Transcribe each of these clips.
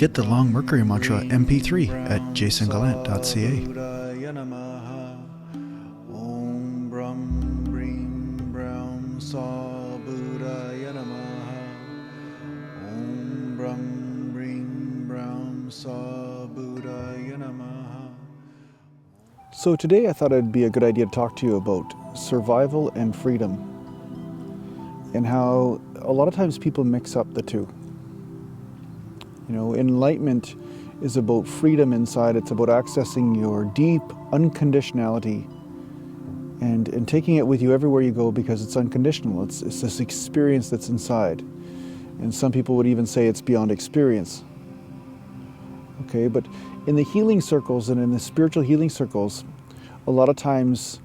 Get the Long Mercury Mantra MP3 at JasonGallant.ca. Om Brahm Brim Brahm Sa Buddhaya Namaha. Om Brahm Brim Brahm Sa Buddhaya Namaha. So today I thought it'd be a good idea to talk to you about survival and freedom, and how a lot of times people mix up the two. You know, enlightenment is about freedom inside. It's about accessing your deep unconditionality and taking it with you everywhere you go, because it's unconditional. It's this experience that's inside. And some people would even say it's beyond experience. Okay, but in the healing circles and in the spiritual healing circles, a lot of times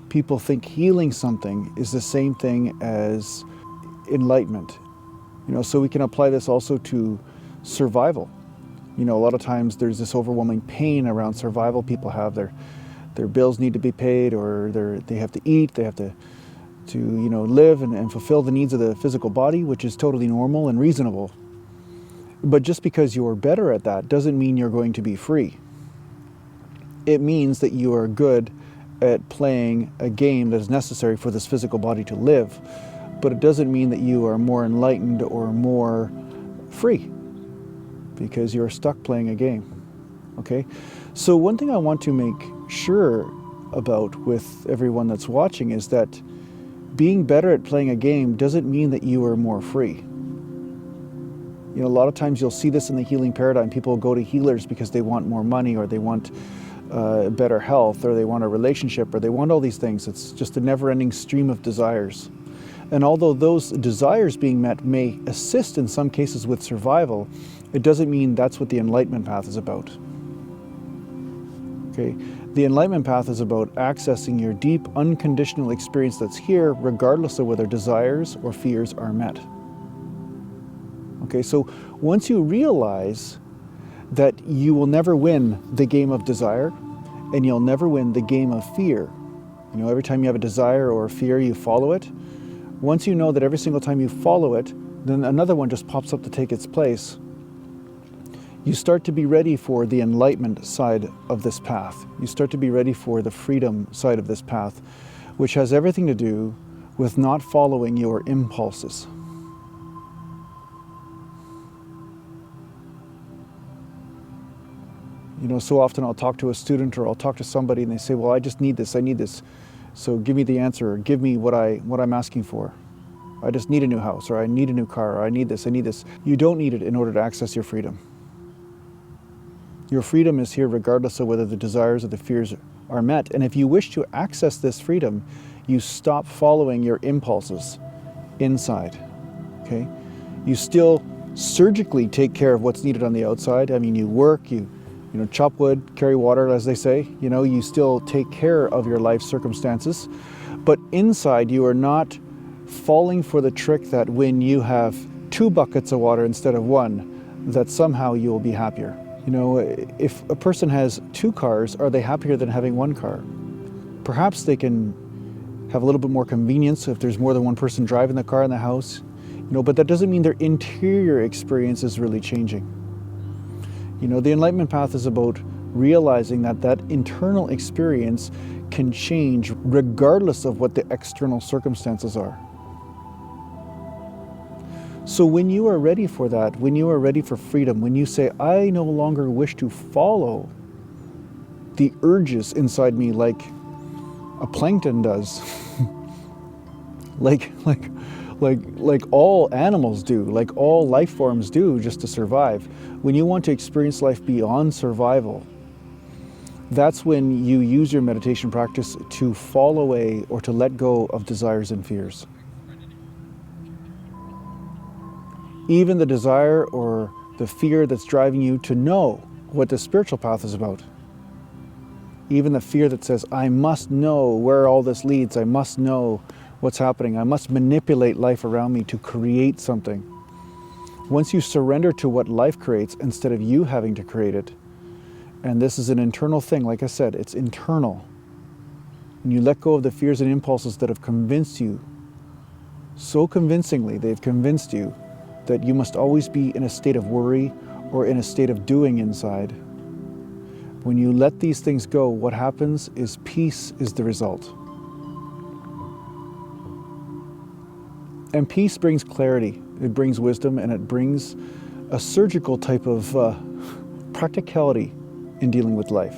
people think healing something is the same thing as enlightenment. You know, so we can apply this also to survival. You know, a lot of times there's this overwhelming pain around survival. People have their bills need to be paid, or they have to eat, they have to you know, live and fulfill the needs of the physical body, which is totally normal and reasonable. But just because you're better at that doesn't mean you're going to be free. It means that you are good at playing a game that is necessary for this physical body to live, but it doesn't mean that you are more enlightened or more free, because you're stuck playing a game. Okay? So one thing I want to make sure about with everyone that's watching is that being better at playing a game doesn't mean that you are more free. You know, a lot of times you'll see this in the healing paradigm. People go to healers because they want more money, or they want better health, or they want a relationship, or they want all these things. It's just a never-ending stream of desires. And although those desires being met may assist in some cases with survival, it doesn't mean that's what the Enlightenment path is about. Okay? The Enlightenment path is about accessing your deep, unconditional experience that's here, regardless of whether desires or fears are met. Okay, so once you realize that you will never win the game of desire, and you'll never win the game of fear. You know, every time you have a desire or a fear, you follow it. Once you know that every single time you follow it, then another one just pops up to take its place. You start to be ready for the enlightenment side of this path. You start to be ready for the freedom side of this path, which has everything to do with not following your impulses. You know, so often I'll talk to a student, or I'll talk to somebody, and they say, well, I just need this, I need this. So give me the answer, or give me what I'm asking for. I just need a new house, or I need a new car, or I need this, I need this. You don't need it in order to access your freedom. Your freedom is here regardless of whether the desires or the fears are met. And if you wish to access this freedom, you stop following your impulses inside, okay? You still surgically take care of what's needed on the outside. I mean, you work, you know, chop wood, carry water, as they say. You know, you still take care of your life circumstances. But inside, you are not falling for the trick that when you have 2 buckets of water instead of 1, that somehow you will be happier. You know, if a person has 2 cars, are they happier than having 1 car? Perhaps they can have a little bit more convenience if there's more than one person driving the car in the house. You know, but that doesn't mean their interior experience is really changing. You know, the Enlightenment path is about realizing that that internal experience can change regardless of what the external circumstances are. So when you are ready for that, when you are ready for freedom, when you say, I no longer wish to follow the urges inside me like a plankton does, like all animals do, like all life forms do just to survive. When you want to experience life beyond survival, that's when you use your meditation practice to fall away or to let go of desires and fears. Even the desire or the fear that's driving you to know what the spiritual path is about. Even the fear that says, I must know where all this leads, I must know what's happening, I must manipulate life around me to create something. Once you surrender to what life creates instead of you having to create it, and this is an internal thing, like I said, it's internal. And you let go of the fears and impulses that have convinced you, so convincingly they've convinced you that you must always be in a state of worry or in a state of doing inside, when you let these things go, what happens is peace is the result. And peace brings clarity, it brings wisdom, and it brings a surgical type of practicality in dealing with life.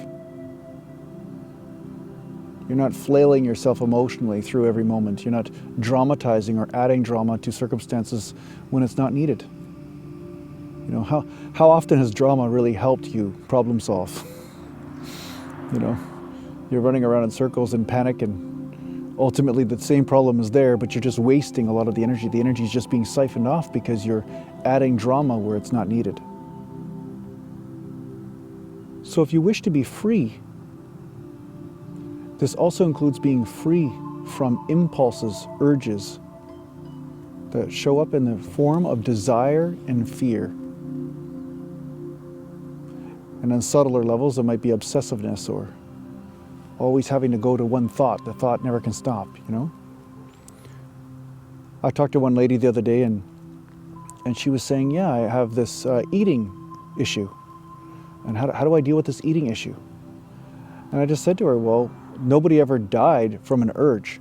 You're not flailing yourself emotionally through every moment. You're not dramatizing or adding drama to circumstances when it's not needed. You know, how often has drama really helped you problem solve? You know, you're running around in circles in panic, and ultimately the same problem is there, but you're just wasting a lot of the energy. The energy is just being siphoned off because you're adding drama where it's not needed. So if you wish to be free, this also includes being free from impulses, urges that show up in the form of desire and fear. And on subtler levels, it might be obsessiveness or always having to go to one thought. The thought never can stop, you know? I talked to one lady the other day and she was saying, yeah, I have this eating issue. And how do I deal with this eating issue? And I just said to her, well, nobody ever died from an urge.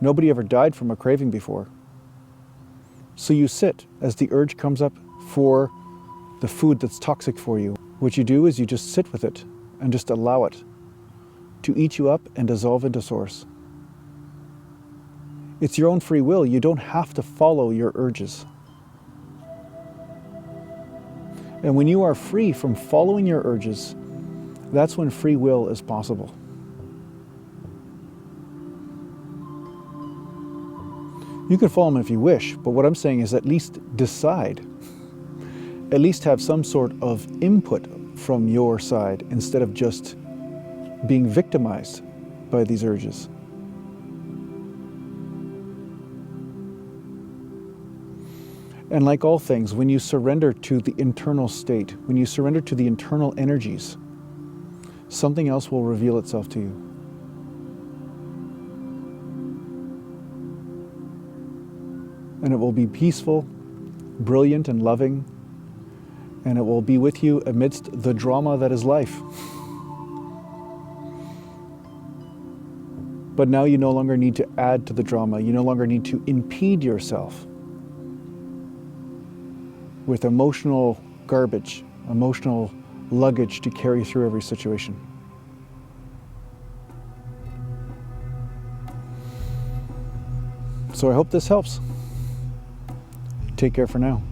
Nobody ever died from a craving before. So you sit as the urge comes up for the food that's toxic for you. What you do is you just sit with it and just allow it to eat you up and dissolve into source. It's your own free will. You don't have to follow your urges. And when you are free from following your urges, that's when free will is possible. You can follow them if you wish, but what I'm saying is at least decide. At least have some sort of input from your side instead of just being victimized by these urges. And like all things, when you surrender to the internal state, when you surrender to the internal energies, something else will reveal itself to you. And it will be peaceful, brilliant, and loving, and it will be with you amidst the drama that is life. But now you no longer need to add to the drama. You no longer need to impede yourself with emotional garbage, emotional luggage to carry through every situation. So I hope this helps. Take care for now.